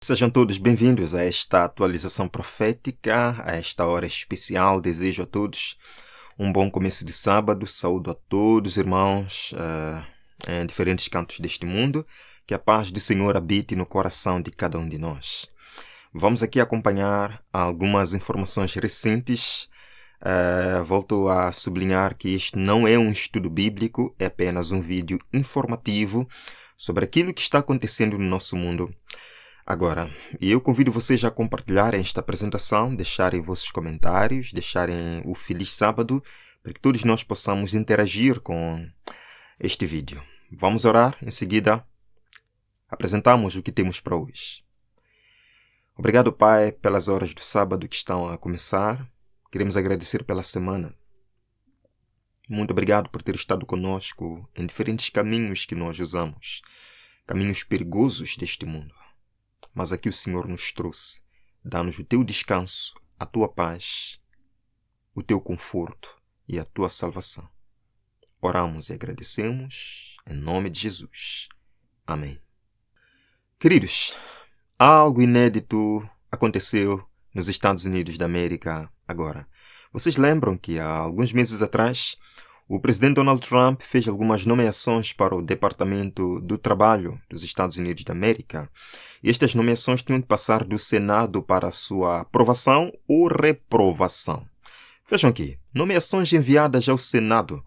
Sejam todos bem-vindos a esta atualização profética, a esta hora especial. Desejo a todos um bom começo de sábado. Saúdo a todos, irmãos, em diferentes cantos deste mundo. Que a paz do Senhor habite no coração de cada um de nós. Vamos aqui acompanhar algumas informações recentes. Volto a sublinhar que este não é um estudo bíblico, é apenas um vídeo informativo sobre aquilo que está acontecendo no nosso mundo. Agora, eu convido vocês a compartilharem esta apresentação, deixarem vossos comentários, deixarem o feliz sábado, para que todos nós possamos interagir com este vídeo. Vamos orar, em seguida apresentamos o que temos para hoje. Obrigado, Pai, pelas horas do sábado que estão a começar. Queremos agradecer pela semana. Muito obrigado por ter estado conosco em diferentes caminhos que nós usamos, caminhos perigosos deste mundo. Mas aqui o Senhor nos trouxe. Dá-nos o teu descanso, a tua paz, o teu conforto e a tua salvação. Oramos e agradecemos em nome de Jesus. Amém. Queridos, algo inédito aconteceu nos Estados Unidos da América agora. Vocês lembram que há alguns meses atrás o presidente Donald Trump fez algumas nomeações para o Departamento do Trabalho dos Estados Unidos da América. E estas nomeações tinham de passar do Senado para a sua aprovação ou reprovação. Vejam aqui, nomeações enviadas ao Senado.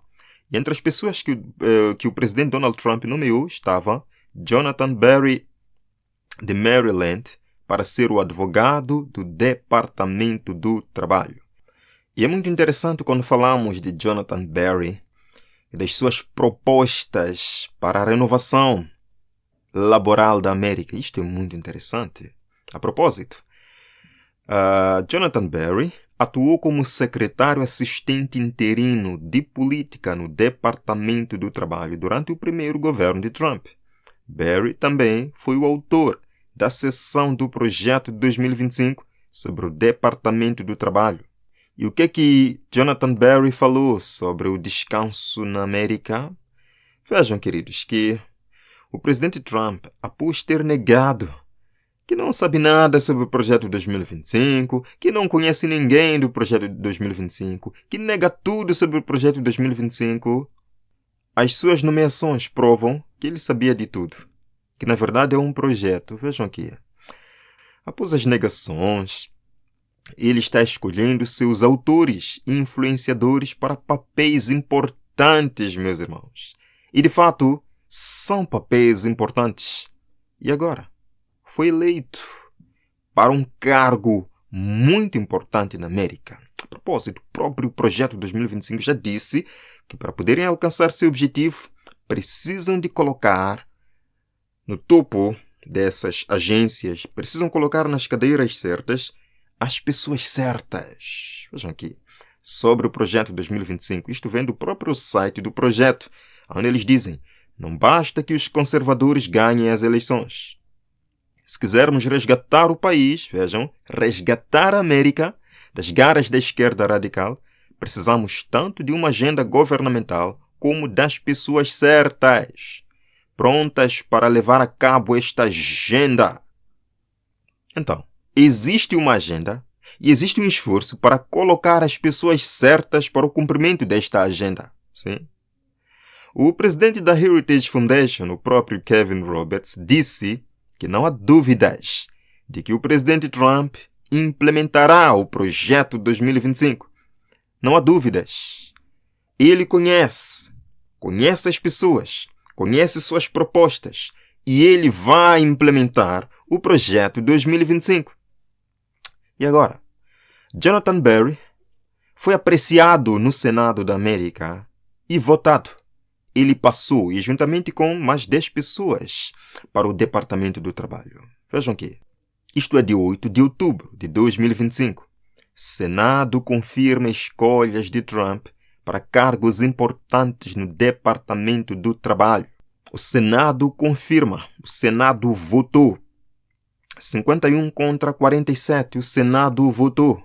E entre as pessoas que o presidente Donald Trump nomeou estava Jonathan Berry, de Maryland, para ser o advogado do Departamento do Trabalho. E é muito interessante quando falamos de Jonathan Berry e das suas propostas para a renovação laboral da América. Isto é muito interessante. A propósito, Jonathan Berry atuou como secretário assistente interino de política no Departamento do Trabalho durante o primeiro governo de Trump. Berry também foi o autor da seção do projeto de 2025 sobre o Departamento do Trabalho. E o que Jonathan Berry falou sobre o descanso na América? Vejam, queridos, que o presidente Trump, após ter negado que não sabe nada sobre o projeto de 2025, que não conhece ninguém do projeto de 2025, que nega tudo sobre o projeto de 2025, as suas nomeações provam que ele sabia de tudo, que na verdade é um projeto. Vejam aqui. Após as negações, ele está escolhendo seus autores e influenciadores para papéis importantes, meus irmãos. E, de fato, são papéis importantes. E agora? Foi eleito para um cargo muito importante na América. A propósito, o próprio projeto 2025 já disse que para poderem alcançar seu objetivo, precisam de colocar no topo dessas agências, precisam colocar nas cadeiras certas as pessoas certas. Vejam aqui, sobre o projeto 2025. Isto vem do próprio site do projeto, onde eles dizem: não basta que os conservadores ganhem as eleições. Se quisermos resgatar o país, vejam, resgatar a América das garras da esquerda radical, precisamos tanto de uma agenda governamental como das pessoas certas, prontas para levar a cabo esta agenda. Então, existe uma agenda e existe um esforço para colocar as pessoas certas para o cumprimento desta agenda. Sim? O presidente da Heritage Foundation, o próprio Kevin Roberts, disse que não há dúvidas de que o presidente Trump implementará o projeto 2025. Não há dúvidas. Ele conhece as pessoas, conhece suas propostas e ele vai implementar o projeto 2025. E agora, Jonathan Berry foi apreciado no Senado da América e votado. Ele passou, e juntamente com mais 10 pessoas, para o Departamento do Trabalho. Vejam aqui. Isto é de 8 de outubro de 2025. Senado confirma escolhas de Trump para cargos importantes no Departamento do Trabalho. O Senado confirma. O Senado votou. 51 contra 47, o Senado votou.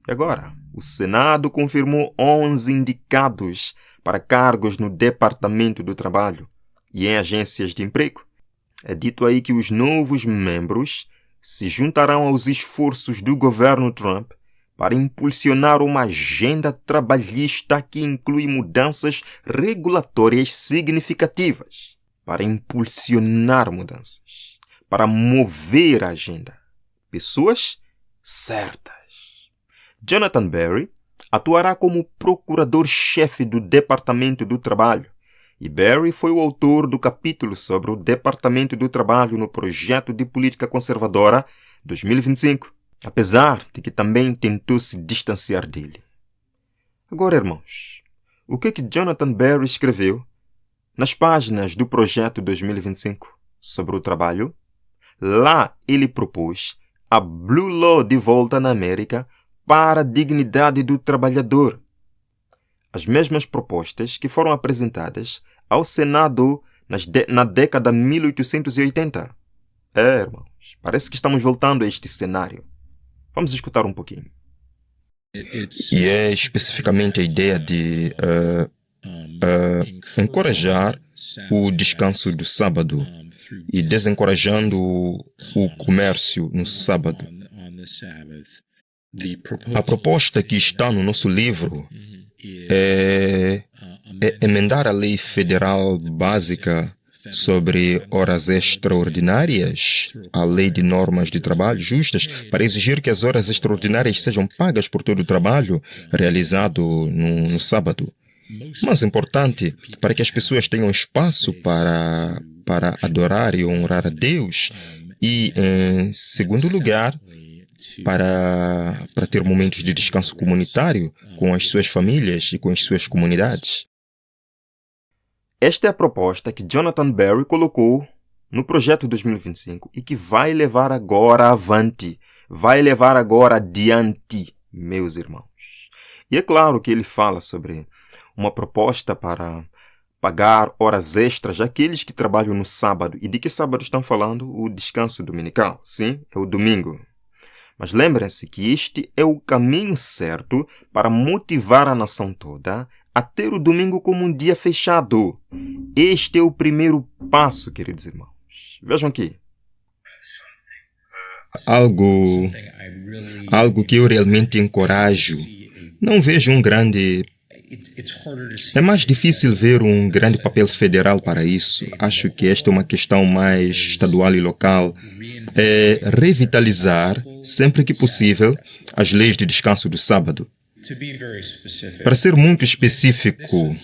E agora? O Senado confirmou 11 indicados para cargos no Departamento do Trabalho e em agências de emprego. É dito aí que os novos membros se juntarão aos esforços do governo Trump para impulsionar uma agenda trabalhista que inclui mudanças regulatórias significativas. Para impulsionar mudanças, para mover a agenda. Pessoas certas. Jonathan Berry atuará como procurador-chefe do Departamento do Trabalho, e Berry foi o autor do capítulo sobre o Departamento do Trabalho no Projeto de Política Conservadora 2025, apesar de que também tentou se distanciar dele. Agora, irmãos, o que Jonathan Berry escreveu nas páginas do Projeto 2025 sobre o trabalho? Lá ele propôs a Blue Law de volta na América para a dignidade do trabalhador. As mesmas propostas que foram apresentadas ao Senado na década de 1880. Irmãos, parece que estamos voltando a este cenário. Vamos escutar um pouquinho. E é especificamente a ideia de encorajar o descanso do sábado e desencorajando o comércio no sábado. A proposta que está no nosso livro é emendar a lei federal básica sobre horas extraordinárias, a lei de normas de trabalho justas, para exigir que as horas extraordinárias sejam pagas por todo o trabalho realizado no sábado. Mais importante, para que as pessoas tenham espaço para adorar e honrar a Deus. E, em segundo lugar, para ter momentos de descanso comunitário com as suas famílias e com as suas comunidades. Esta é a proposta que Jonathan Berry colocou no Projeto 2025 e que vai levar agora avante, vai levar agora adiante, meus irmãos. E é claro que ele fala sobre uma proposta para pagar horas extras àqueles que trabalham no sábado. E de que sábado estão falando? O descanso dominical. Sim, é o domingo. Mas lembrem-se que este é o caminho certo para motivar a nação toda a ter o domingo como um dia fechado. Este é o primeiro passo, queridos irmãos. Vejam aqui. Algo que eu realmente encorajo. Não vejo um grande... É mais difícil ver um grande papel federal para isso. Acho que esta é uma questão mais estadual e local. É revitalizar, sempre que possível, as leis de descanso do sábado. Para ser muito específico,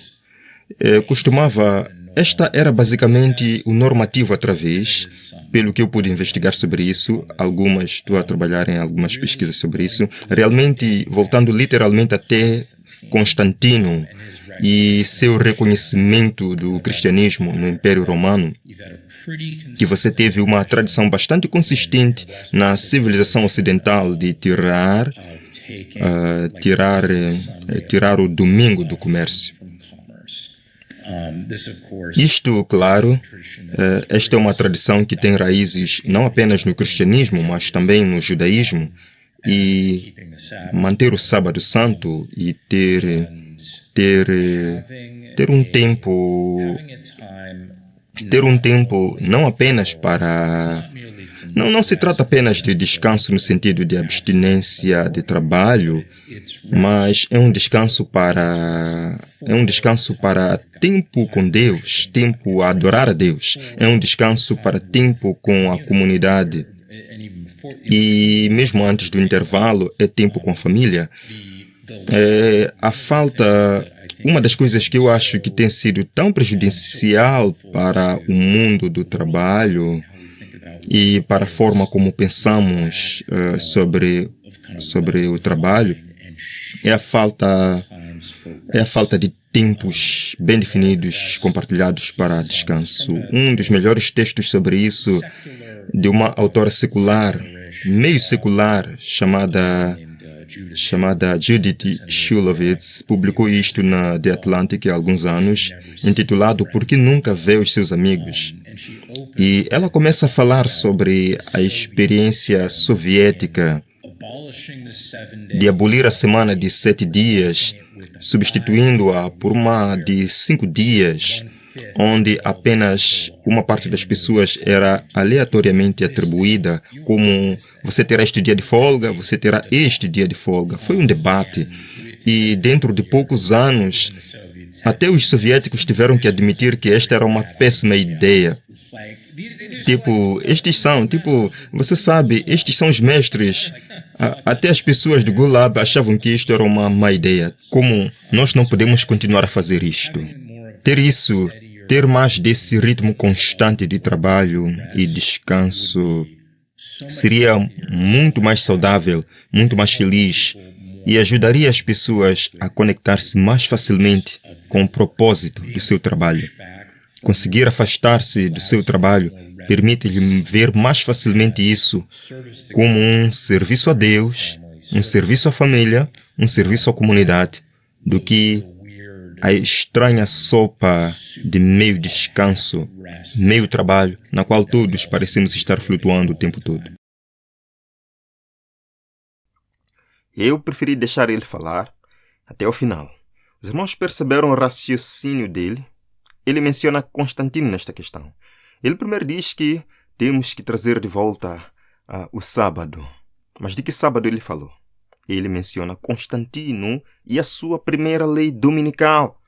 esta era basicamente o normativo através, pelo que eu pude investigar sobre isso, estou a trabalhar em algumas pesquisas sobre isso, realmente voltando literalmente até Constantino e seu reconhecimento do cristianismo no Império Romano, que você teve uma tradição bastante consistente na civilização ocidental de tirar o domingo do comércio. Isto, claro, esta é uma tradição que tem raízes não apenas no cristianismo, mas também no judaísmo, e manter o sábado santo e ter um tempo não apenas para... Não se trata apenas de descanso no sentido de abstinência de trabalho, mas é um descanso para tempo com Deus, tempo a adorar a Deus. É um descanso para tempo com a comunidade. E mesmo antes do intervalo, é tempo com a família. Uma das coisas que eu acho que tem sido tão prejudicial para o mundo do trabalho e para a forma como pensamos sobre o trabalho é a falta de tempos bem definidos, compartilhados para descanso. Um dos melhores textos sobre isso, de uma autora secular, meio secular, chamada Judith Shulevitz, publicou isto na The Atlantic há alguns anos, intitulado Por que Nunca Vê os Seus Amigos? E ela começa a falar sobre a experiência soviética de abolir a semana de 7 dias substituindo-a por uma de 5 dias, onde apenas uma parte das pessoas era aleatoriamente atribuída, como você terá este dia de folga, você terá este dia de folga. Foi um debate e dentro de poucos anos, até os soviéticos tiveram que admitir que esta era uma péssima ideia. Você sabe, estes são os mestres. Até as pessoas do Gulag achavam que isto era uma má ideia. Como nós não podemos continuar a fazer isto? Ter mais desse ritmo constante de trabalho e descanso seria muito mais saudável, muito mais feliz e ajudaria as pessoas a conectar-se mais facilmente com o propósito do seu trabalho. Conseguir afastar-se do seu trabalho permite-lhe ver mais facilmente isso como um serviço a Deus, um serviço à família, um serviço à comunidade, do que a estranha sopa de meio descanso, meio trabalho, na qual todos parecemos estar flutuando o tempo todo. Eu preferi deixar ele falar até o final. Os irmãos perceberam o raciocínio dele. Ele menciona Constantino nesta questão. Ele primeiro diz que temos que trazer de volta o sábado. Mas de que sábado ele falou? Ele menciona Constantino e a sua primeira lei dominical.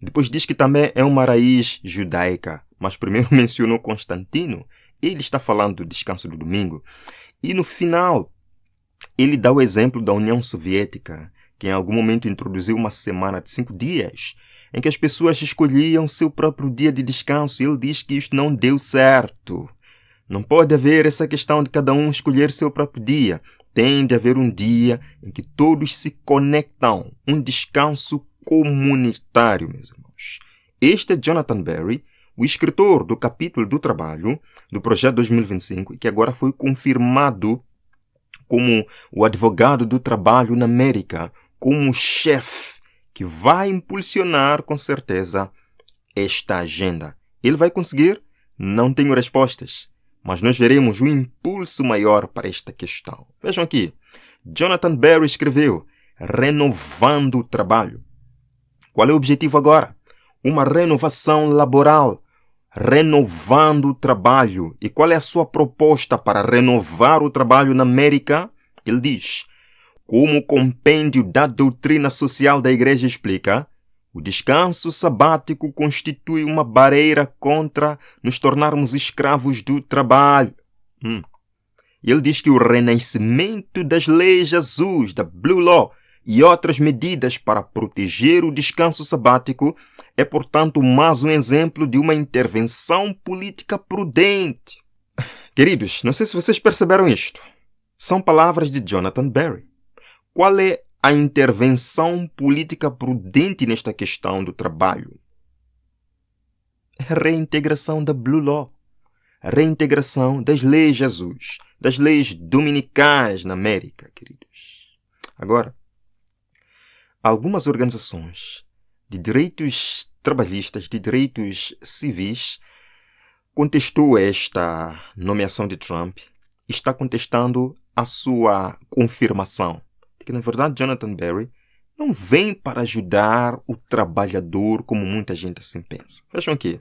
Depois diz que também é uma raiz judaica. Mas primeiro mencionou Constantino. Ele está falando do descanso do domingo. E no final, ele dá o exemplo da União Soviética, que em algum momento introduziu uma semana de 5 dias, em que as pessoas escolhiam seu próprio dia de descanso. Ele diz que isto não deu certo. Não pode haver essa questão de cada um escolher seu próprio dia. Tem de haver um dia em que todos se conectam, um descanso comunitário, meus irmãos. Este é Jonathan Berry, o escritor do capítulo do trabalho do Projeto 2025, e que agora foi confirmado como o advogado do trabalho na América, como o chefe que vai impulsionar com certeza esta agenda. Ele vai conseguir? Não tenho respostas. Mas nós veremos o impulso maior para esta questão. Vejam aqui. Jonathan Berry escreveu renovando o trabalho. Qual é o objetivo agora? Uma renovação laboral. Renovando o trabalho. E qual é a sua proposta para renovar o trabalho na América? Ele diz, como o compêndio da doutrina social da Igreja explica, o descanso sabático constitui uma barreira contra nos tornarmos escravos do trabalho. Ele diz que o renascimento das leis azuis, da Blue Law, e outras medidas para proteger o descanso sabático é, portanto, mais um exemplo de uma intervenção política prudente. Queridos, não sei se vocês perceberam isto. São palavras de Jonathan Berry. Qual é a intervenção política prudente nesta questão do trabalho? A reintegração da Blue Law. A reintegração das leis azuis, das leis dominicais na América, queridos. Agora, algumas organizações de direitos trabalhistas, de direitos civis, contestou esta nomeação de Trump e está contestando a sua confirmação de que, na verdade, Jonathan Berry não vem para ajudar o trabalhador como muita gente assim pensa. Vejam aqui.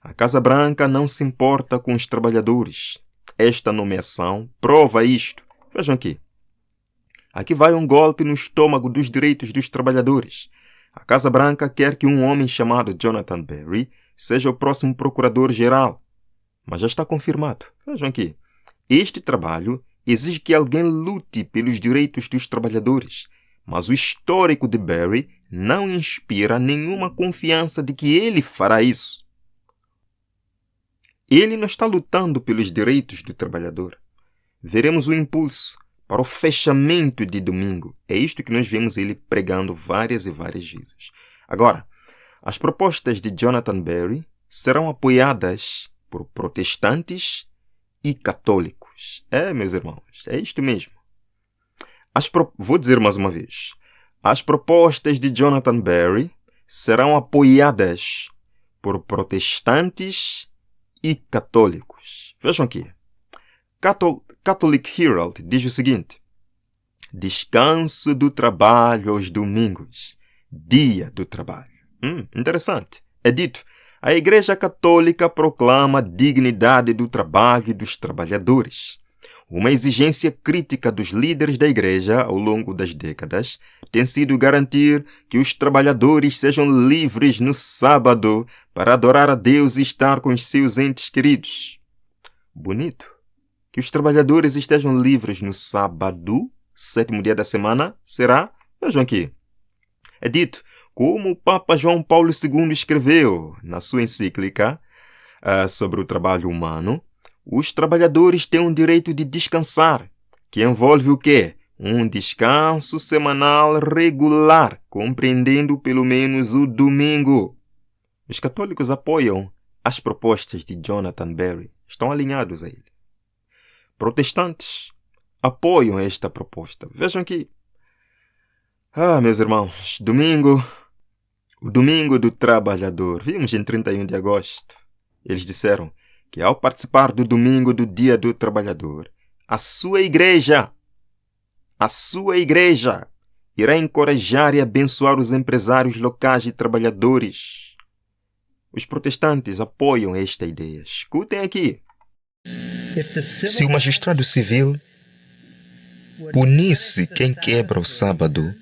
A Casa Branca não se importa com os trabalhadores. Esta nomeação prova isto. Vejam aqui. Aqui vai um golpe no estômago dos direitos dos trabalhadores. A Casa Branca quer que um homem chamado Jonathan Berry seja o próximo procurador-geral. Mas já está confirmado. Vejam aqui. Este trabalho exige que alguém lute pelos direitos dos trabalhadores. Mas o histórico de Berry não inspira nenhuma confiança de que ele fará isso. Ele não está lutando pelos direitos do trabalhador. Veremos o impulso para o fechamento de domingo. É isto que nós vemos ele pregando várias e várias vezes. Agora, as propostas de Jonathan Berry serão apoiadas por protestantes e católicos. Meus irmãos, é isto mesmo. Vou dizer mais uma vez. As propostas de Jonathan Berry serão apoiadas por protestantes e católicos. Vejam aqui. Catholic Herald diz o seguinte: descanso do trabalho aos domingos. Dia do Trabalho. Interessante. É dito, a Igreja Católica proclama a dignidade do trabalho e dos trabalhadores. Uma exigência crítica dos líderes da Igreja ao longo das décadas tem sido garantir que os trabalhadores sejam livres no sábado para adorar a Deus e estar com os seus entes queridos. Bonito. Que os trabalhadores estejam livres no sábado, 7º dia da semana, será? Vejam aqui. É dito, como o Papa João Paulo II escreveu na sua encíclica sobre o trabalho humano, os trabalhadores têm um direito de descansar, que envolve o quê? Um descanso semanal regular, compreendendo pelo menos o domingo. Os católicos apoiam as propostas de Jonathan Berry, estão alinhados a ele. Protestantes apoiam esta proposta. Vejam aqui. Meus irmãos, o domingo do trabalhador. Vimos em 31 de agosto. Eles disseram que ao participar do domingo do dia do trabalhador, a sua igreja irá encorajar e abençoar os empresários locais e trabalhadores. Os protestantes apoiam esta ideia. Escutem aqui. Se o magistrado civil punisse quem quebra o sábado,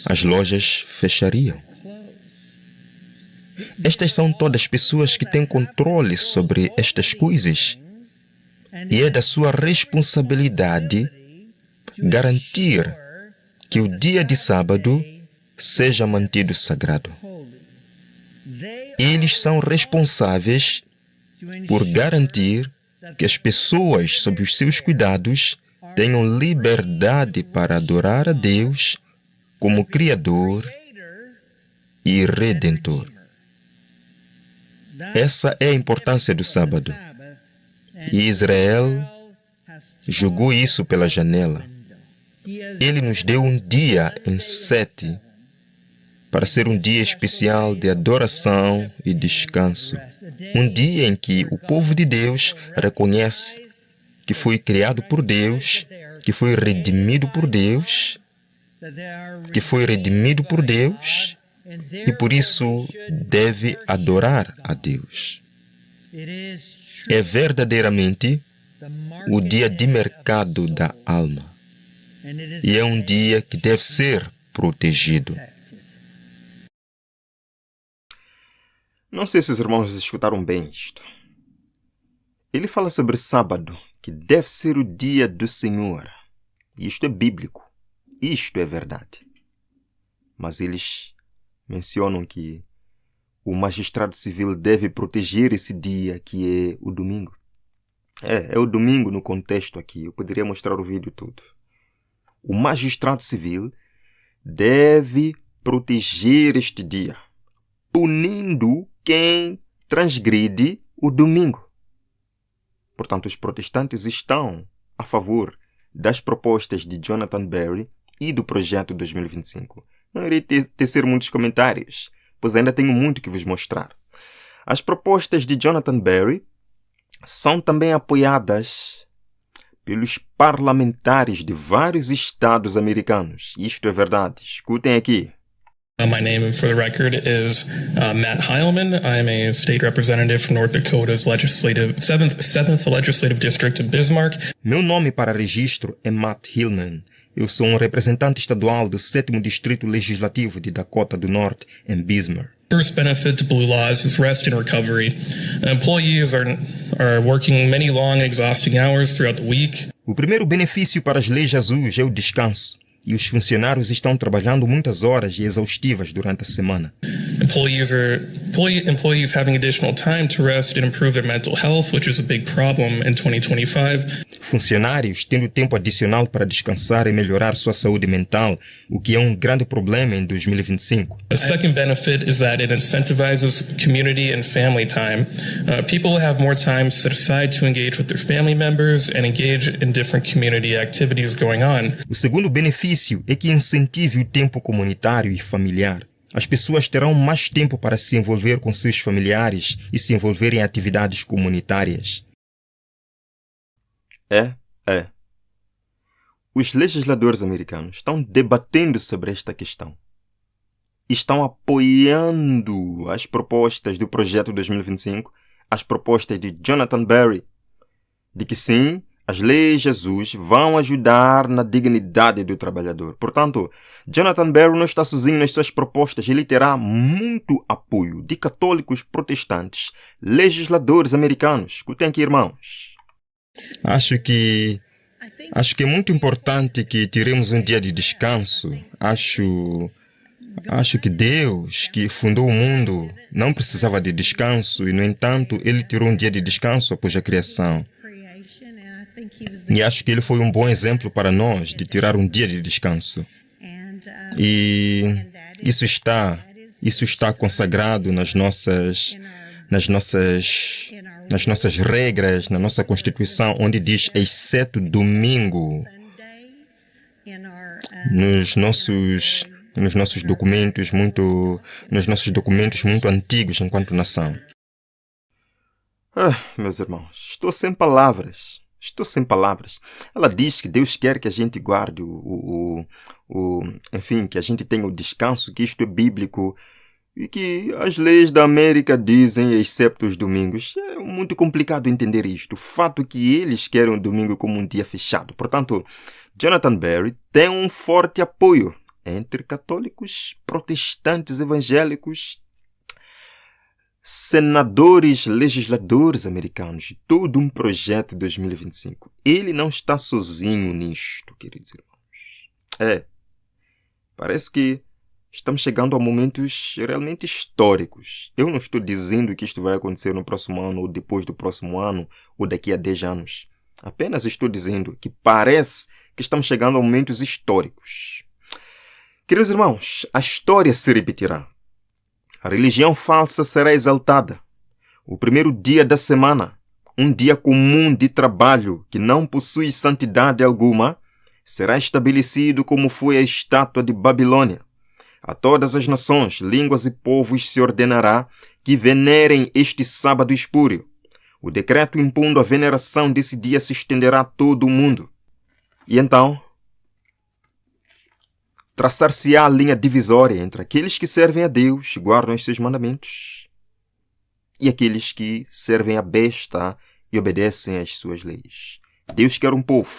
as lojas fechariam. Estas são todas pessoas que têm controle sobre estas coisas e é da sua responsabilidade garantir que o dia de sábado seja mantido sagrado. Eles são responsáveis por garantir que as pessoas, sob os seus cuidados, tenham liberdade para adorar a Deus como Criador e Redentor. Essa é a importância do sábado. E Israel jogou isso pela janela. Ele nos deu um dia em 7 para ser um dia especial de adoração e descanso. Um dia em que o povo de Deus reconhece que foi criado por Deus, que foi redimido por Deus, e por isso deve adorar a Deus. É verdadeiramente o dia de mercado da alma. E é um dia que deve ser protegido. Não sei se os irmãos escutaram bem isto. Ele fala sobre sábado, que deve ser o dia do Senhor. Isto é bíblico. Isto é verdade. Mas eles mencionam que o magistrado civil deve proteger esse dia, que é o domingo. É o domingo no contexto aqui. Eu poderia mostrar o vídeo todo. O magistrado civil deve proteger este dia, punindo quem transgride o domingo. Portanto, os protestantes estão a favor das propostas de Jonathan Berry e do projeto 2025. Não irei tecer muitos comentários, pois ainda tenho muito que vos mostrar. As propostas de Jonathan Berry são também apoiadas pelos parlamentares de vários estados americanos. Isto é verdade. Escutem aqui. My name, for the record, is Matt Heilman. I'm a state representative from North Dakota's 7th Legislative District in Bismarck. Meu nome para registro é Matt Heilman. Eu sou um representante estadual do 7º Distrito Legislativo de Dakota do Norte, em Bismarck. First benefit to Blue Laws is rest and recovery. Employees are working many long and exhausting hours throughout the week. O primeiro benefício para as leis azuis é o descanso. E os funcionários estão trabalhando muitas horas e exaustivas durante a semana. Employees having additional time to rest and improve their mental health, which is a big problem in 2025. Funcionários tendo tempo adicional para descansar e melhorar sua saúde mental, o que é um grande problema em 2025. The second benefit is that it incentivizes community and family time. People have more time set aside to engage with their family members and engage in different community activities going on. O segundo benefício é que incentive o tempo comunitário e familiar. As pessoas terão mais tempo para se envolver com seus familiares e se envolver em atividades comunitárias. Os legisladores americanos estão debatendo sobre esta questão. estão apoiando as propostas do Projeto 2025, as propostas de Jonathan Berry, de que sim, as leis de Jesus vão ajudar na dignidade do trabalhador. Portanto, Jonathan Berry não está sozinho nas suas propostas. Ele terá muito apoio de católicos protestantes, legisladores americanos. Escutem aqui, irmãos. Acho que é muito importante que tiremos um dia de descanso. Acho que Deus, que fundou o mundo, não precisava de descanso e, no entanto, Ele tirou um dia de descanso após a criação. E acho que Ele foi um bom exemplo para nós de tirar um dia de descanso. E isso está consagrado nas nossas regras, na nossa Constituição, onde diz, exceto domingo, nos nossos documentos muito antigos enquanto nação. Meus irmãos, estou sem palavras. Ela diz que Deus quer que a gente guarde enfim, que a gente tenha o descanso, que isto é bíblico e que as leis da América dizem, excepto os domingos. É muito complicado entender isto. O fato é que eles querem o domingo como um dia fechado. Portanto, Jonathan Berry tem um forte apoio entre católicos, protestantes, evangélicos, senadores, legisladores americanos, todo um projeto 2025. Ele não está sozinho nisto, queridos irmãos. Parece que estamos chegando a momentos realmente históricos. Eu não estou dizendo que isto vai acontecer no próximo ano, ou depois do próximo ano, ou daqui a 10 anos. Apenas estou dizendo que parece que estamos chegando a momentos históricos. Queridos irmãos, a história se repetirá. A religião falsa será exaltada. O primeiro dia da semana, um dia comum de trabalho que não possui santidade alguma, será estabelecido como foi a estátua de Babilônia. A todas as nações, línguas e povos se ordenará que venerem este sábado espúrio. O decreto impondo a veneração desse dia se estenderá a todo o mundo. E então, traçar-se-á a linha divisória entre aqueles que servem a Deus e guardam os seus mandamentos e aqueles que servem a besta e obedecem às suas leis. Deus quer um povo.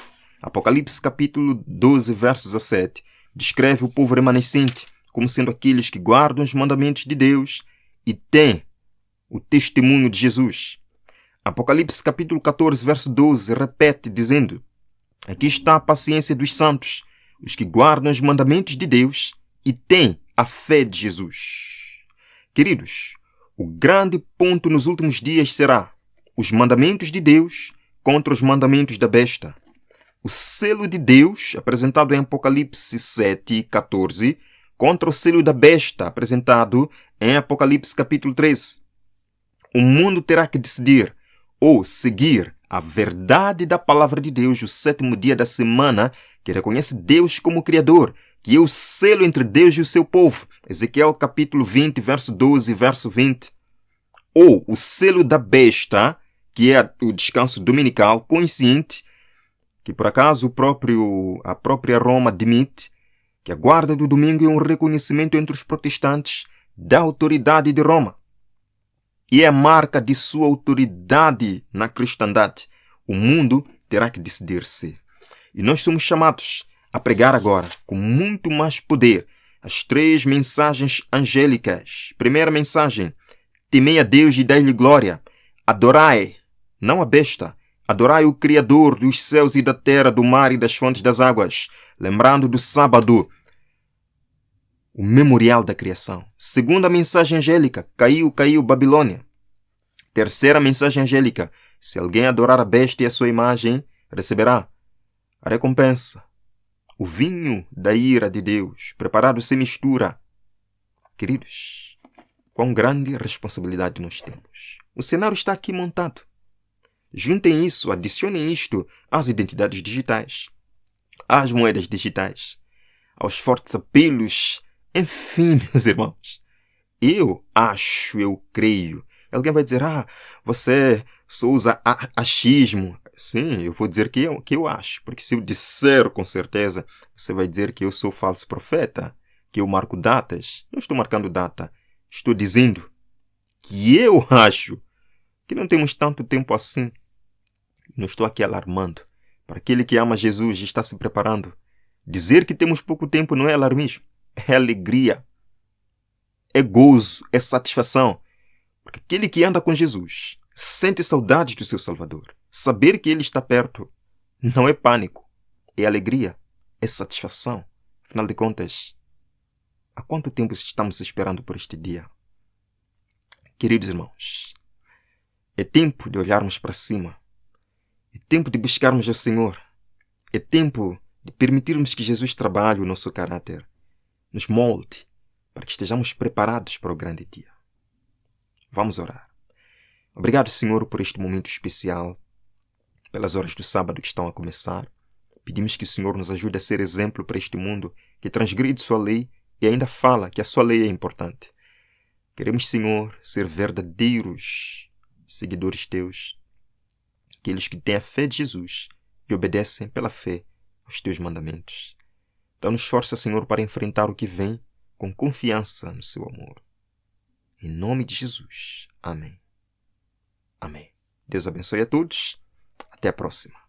Apocalipse capítulo 12, versos a 7, descreve o povo remanescente como sendo aqueles que guardam os mandamentos de Deus e têm o testemunho de Jesus. Apocalipse capítulo 14, verso 12, repete dizendo: aqui está a paciência dos santos, os que guardam os mandamentos de Deus e têm a fé de Jesus. Queridos, o grande ponto nos últimos dias será os mandamentos de Deus contra os mandamentos da besta. O selo de Deus, apresentado em Apocalipse 7, 14, contra o selo da besta, apresentado em Apocalipse capítulo 13. O mundo terá que decidir ou seguir a verdade da palavra de Deus, o sétimo dia da semana, que reconhece Deus como Criador, que é o selo entre Deus e o seu povo. Ezequiel capítulo 20, verso 12 e verso 20. Ou o selo da besta, que é o descanso dominical consciente, que por acaso a própria Roma admite que a guarda do domingo é um reconhecimento entre os protestantes da autoridade de Roma. E é a marca de sua autoridade na cristandade. O mundo terá que decidir-se. E nós somos chamados a pregar agora, com muito mais poder, as 3 mensagens angélicas. Primeira mensagem: temei a Deus e dai-lhe glória. Adorai, não a besta. Adorai o Criador dos céus e da terra, do mar e das fontes das águas. Lembrando do sábado, o memorial da criação. Segunda mensagem angélica: caiu Babilônia. Terceira mensagem angélica: se alguém adorar a besta e a sua imagem, receberá a recompensa, o vinho da ira de Deus, preparado sem mistura. Queridos, quão grande responsabilidade nós temos. O cenário está aqui montado. Juntem isso, adicionem isto às identidades digitais, às moedas digitais, aos fortes apelos. Enfim, meus irmãos, eu creio. Alguém vai dizer, você só usa achismo. Sim, eu vou dizer que eu acho, porque se eu disser com certeza, você vai dizer que eu sou falso profeta. que eu marco datas. Não estou marcando data. Estou dizendo que eu acho que não temos tanto tempo assim. Não estou aqui alarmando. Para aquele que ama Jesus e está se preparando, dizer que temos pouco tempo não é alarmismo, é alegria, é gozo, é satisfação. Porque aquele que anda com Jesus sente saudade do seu Salvador. Saber que Ele está perto não é pânico, é alegria, é satisfação. Afinal de contas, há quanto tempo estamos esperando por este dia? Queridos irmãos, é tempo de olharmos para cima. É tempo de buscarmos o Senhor. É tempo de permitirmos que Jesus trabalhe o nosso caráter, nos molde, para que estejamos preparados para o grande dia. Vamos orar. Obrigado, Senhor, por este momento especial, pelas horas do sábado que estão a começar. Pedimos que o Senhor nos ajude a ser exemplo para este mundo que transgride sua lei e ainda fala que a sua lei é importante. Queremos, Senhor, ser verdadeiros seguidores teus, aqueles que têm a fé de Jesus e obedecem pela fé aos teus mandamentos. Dá-nos força, Senhor, para enfrentar o que vem com confiança no seu amor. Em nome de Jesus. Amém. Amém. Deus abençoe a todos. Até a próxima.